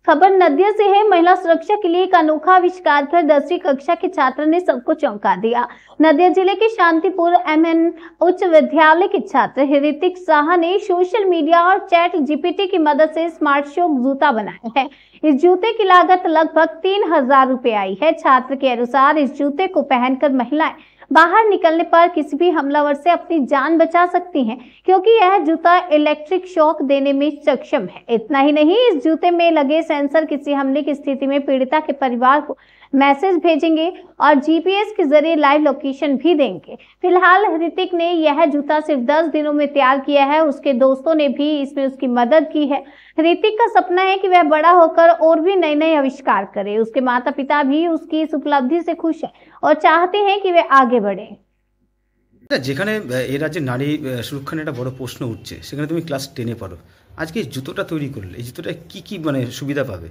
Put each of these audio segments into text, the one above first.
खबर नदिया से है। महिला सुरक्षा के लिए एक अनोखा आविष्कार कर 10वीं कक्षा के छात्र ने सबको चौंका दिया। नदिया जिले के शांतिपुर एमएन उच्च विद्यालय के छात्र ऋतिक साहा ने सोशल मीडिया और चैट जीपीटी की मदद से स्मार्ट शॉक जूता बनाया है। इस जूते की लागत लगभग 3000 रुपए आई है। छात्र के अनुसार इस जूते को पहनकर महिलाएं बाहर निकलने पर किसी भी हमलावर से अपनी जान बचा सकती हैं, क्योंकि यह जूता इलेक्ट्रिक शॉक देने में सक्षम है। इतना ही नहीं, इस जूते में लगे सेंसर किसी हमले की स्थिति में पीड़िता के परिवार को मैसेज भेजेंगे और जीपीएस के जरिए लाइव लोकेशन भी देंगे। फिलहाल ऋतिक ने यह जूता सिर्फ 10 दिनों में तैयार किया है। उसके दोस्तों ने भी इसमें उसकी मदद की है। ऋतिक का सपना है कि वह बड़ा होकर और भी नए नए आविष्कार करे। उसके माता पिता भी उसकी इस उपलब्धि से खुश हैं और चाहते हैं कि वह आगे बढ़े। যেখানে এই রাজ্যে নারী সুরক্ষা নিয়ে একটা বড় প্রশ্ন উঠছে, সেখানে তুমি ক্লাস 10-এ পড়ো। আজকে এই জুতোটা তৈরি করলে, এই জুতোটা কি মানে সুবিধা পাবে?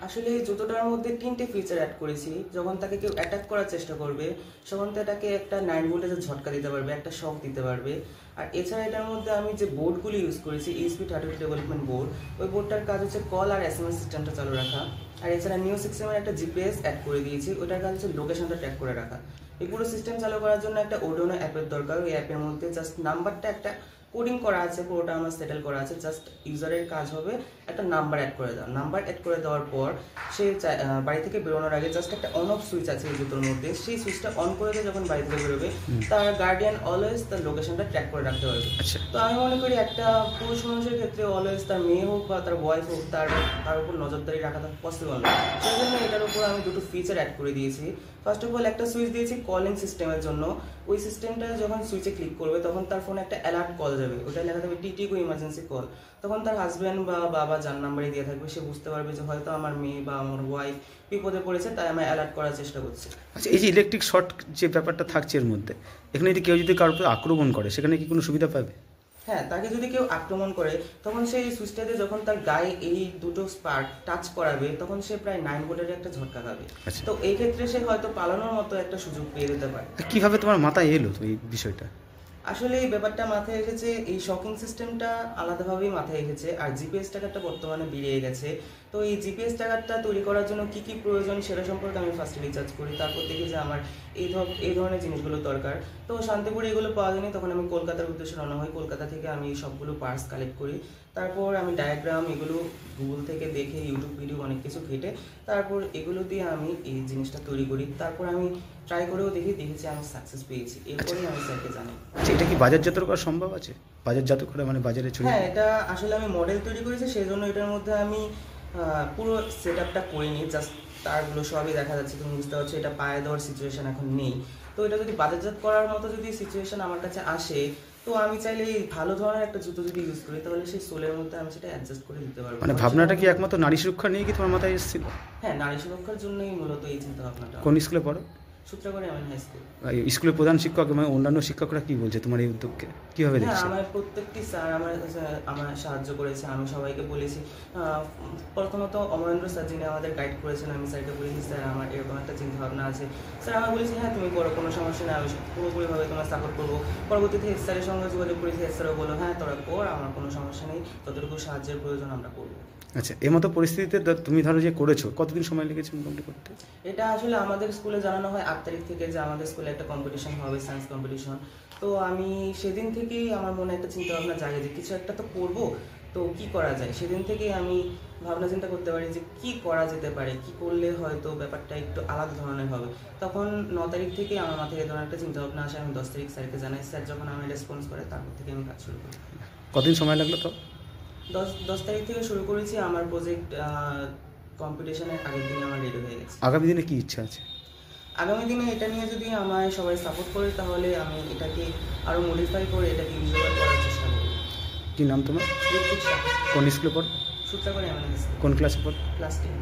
আসলে এই জুতোটার মধ্যে 3টে ফিচার অ্যাড করেছি। যখন তাকে কেউ অ্যাটাক করার চেষ্টা করবে তখন তাকে একটা 9 ভোল্টেজের ঝটকা দিতে পারবে, একটা শক দিতে পারবে। আর এছাড়া এটার মধ্যে আমি যে বোর্ডগুলি ইউজ করেছি, ESP32 ডেভেলপমেন্ট বোর্ড, ওই বোর্ডটার কাজ হচ্ছে কল আর SMS সিস্টেমটা চালু রাখা। আর এছাড়া নিউ সিস্টেমের একটা জিপিএস অ্যাড করে দিয়েছি, ওটার কাজ হচ্ছে লোকেশনটা ট্র্যাক করে রাখা। এই পুরো সিস্টেম চালু করার জন্য একটা Arduino অ্যাপের দরকার। ওই অ্যাপের মধ্যে জাস্ট নাম্বারটা একটা কোডিং করা আছে, পুরোটা আমার সেটেল করা আছে। জাস্ট ইউজারের কাজ হবে একটা নাম্বার অ্যাড করে দেওয়া। নাম্বার অ্যাড করে দেওয়ার পর সে বাড়ি থেকে বেরোনোর আগে জাস্ট একটা অন অফ সুইচ আছে এই জুতোর মধ্যে, সেই সুইচটা অন করে দিয়ে যখন বাড়ি থেকে বেরোবে তার গার্ডিয়ান অলওয়েজ তার লোকেশনটা ট্র্যাক করে রাখতে পারবে। তো আমি মনে করি একটা পুরুষ মানুষের ক্ষেত্রে অলওয়েজ তার মেয়ে হোক বা তার ওয়াইফ হোক তার উপর নজরদারি রাখাটা পসিবল না। সেই জন্য এটার উপর আমি দুটো ফিচার অ্যাড করে দিয়েছি। ফার্স্ট অফ অল একটা সুইচ দিয়েছি কলিং সিস্টেমের জন্য। ওই সিস্টেমটা যখন সুইচে ক্লিক করবে তখন তার ফোনে একটা অ্যালার্ট কল যাবে, ওটা লেখা থাকবে টিটিকো ইমার্জেন্সি কল। তখন তার হাজব্যান্ড বা বাবা যার নাম্বারে দিয়ে থাকবে, সে বুঝতে পারবে যে হয়তো আমার মেয়ে বা আমার ওয়াইফ বিপদে পড়েছে, তাই আমি অ্যালার্ট করার চেষ্টা করছি। আচ্ছা, এই যে ইলেকট্রিক শর্ট যে ব্যাপারটা থাকছে এর মধ্যে, এখানে যদি কেউ যদি কারোর উপর আক্রমণ করে সেখানে কি কোনো সুবিধা পাবে? হ্যাঁ, তাকে যদি কেউ আক্রমণ করে তখন সেই সুইচটাতে যখন তার গায়ে এই দুটো স্পার্ক টাচ করাবে তখন সে প্রায় 9 ভোল্টের একটা ঝটকা খাবে। তো এই ক্ষেত্রে সে হয়তো পালানোর মতো একটা সুযোগ পেয়ে যেতে পারে। কিভাবে তোমার মাথায় এলো এই বিষয়টা? আসলে এই ব্যাপারটা মাথায় এসেছে, এই শকিং সিস্টেমটা আলাদাভাবেই মাথায় এসেছে। আর জিপিএস ট্র্যাকারটা বর্তমানে বেরিয়ে গেছে। তো এই জিপিএস ট্র্যাকারটা তৈরি করার জন্য কি কি প্রয়োজন সেটা সম্পর্কে আমি ফার্স্টে রিসার্চ করি। তারপর দেখি যে আমার এই ধরনের জিনিসগুলো দরকার। তো শান্তিপুরে এগুলো পাওয়া যায়নি, তখন আমি কলকাতার উদ্দেশ্যে রওনা হই। কলকাতা থেকে আমি সবগুলো পার্টস কালেক্ট করি। তারপর আমি ডায়াগ্রাম এগুলো গুগল থেকে দেখে, ইউটিউব ভিডিও অনেক কিছু ঘেটে তারপর এগুলো দিয়ে আমি এই জিনিসটা তৈরি করি। তারপর আমি ট্রাই করেও দেখেছি আমি সাকসেস পেয়েছি। এরপরেই আমি স্যারকে জানাই। এটা কি বাজারজাত করা সম্ভব আছে? বাজারজাত করা মানে বাজারে ছড়িয়ে? হ্যাঁ, এটা আসলে আমি মডেল তৈরি করেছি, সেই জন্য এটার মধ্যে আমি পুরো সেট আপটা করিনি। জাস্ট তারগুলো সবই দেখা যাচ্ছে, তুমি বুঝতে পারছো এটা পায়ে দেওয়ার সিচুয়েশন এখন নেই। তো এটা যদি বাজারজাত করার মতো যদি সিচুয়েশন আমার কাছে আসে তো আমি চাইলে ভালো ধরনের একটা জুতো যদি ইউজ করি তাহলে সেই সোলের মধ্যে আমি সেটা অ্যাডজাস্ট করে দিতে পারবো। মানে ভাবনাটা কি একমাত্র নারী সুরক্ষা নিয়ে কি তোমার মাথায় এসেছিল? হ্যাঁ, নারী সুরক্ষার জন্যই মূলত এই চিন্তা ভাবনাটা। কোন স্কুলে পড়ো? Sutragarh MN high school. স্কুলের প্রধান শিক্ষক এবং অন্যান্য শিক্ষকরা কি বলছে তোমার এই উদ্যোগকে, কিভাবে দেখছে? আমার প্রত্যেকটি স্যার আমার সাহায্য করেছে। আমি সবাইকে বলেছি, প্রথমত অমরেন্দ্র স্যার যিনি আমাদের গাইড করেছেন, আমি স্যারকে বলেছি স্যার আমার এরকম একটা চিন্তা ভাবনা আছে। স্যার আমার বলেছি হ্যাঁ তুমি করো, কোনো সমস্যা নেই, আমি পুরোপুরিভাবে তোমার সাপোর্ট করবো। পরবর্তীতে হেড স্যারের সঙ্গে যোগাযোগ করেছি, হেড স্যারও বললো হ্যাঁ তোরা কর, আমার কোনো সমস্যা নেই, যতটুকু সাহায্যের প্রয়োজন আমরা করবো। আচ্ছা, এই মতো পরিস্থিতিতে তুমি ধরো যে করেছো, কতদিন সময় লেগেছে মোটামুটি করতে? এটা আসলে আমাদের স্কুলে জানানো হয় 8 তারিখ থেকে যে আমাদের স্কুলে একটা কম্পিটিশন হবে, সায়েন্স কম্পিটিশন। তো আমি সেদিন থেকেই আমার মনে একটা চিন্তা ভাবনা জাগে যে কিছু একটা তো করবো, তো কি করা যায়। সেদিন থেকেই আমি ভাবনা চিন্তা করতে পারি যে কি করা যেতে পারে, কি করলে হয়তো ব্যাপারটা একটু আলাদা ধরনের হবে। তখন 9 তারিখ থেকে আমার মাথায় এই ধরনের একটা চিন্তা ভাবনা আসে। আমি 10 তারিখ স্যারকে জানাই, স্যার যখন আমি রেসপন্স করে তারপর থেকে আমি কাজ শুরু করি। কতদিন সময় লাগলো? তো 10 তারিখ থেকে শুরু করেছি। আমার প্রজেক্ট কম্পিটিশনের আগের দিনে আমার রেডি হয়ে গেছে। আগামী দিনে কি ইচ্ছা আছে? আগামী দিনে এটা নিয়ে যদি আমায় সবাই সাপোর্ট করে তাহলে আমি এটাকে আরও মডিফাই করে এটাকে ইউজেবল করার চেষ্টা করব। কি নাম তোমার? ঋত্বিক সাহা। কোন স্কুলে পড়ো? Sutragarh MN high school. কোন ক্লাসে পড়ো? ক্লাস 10।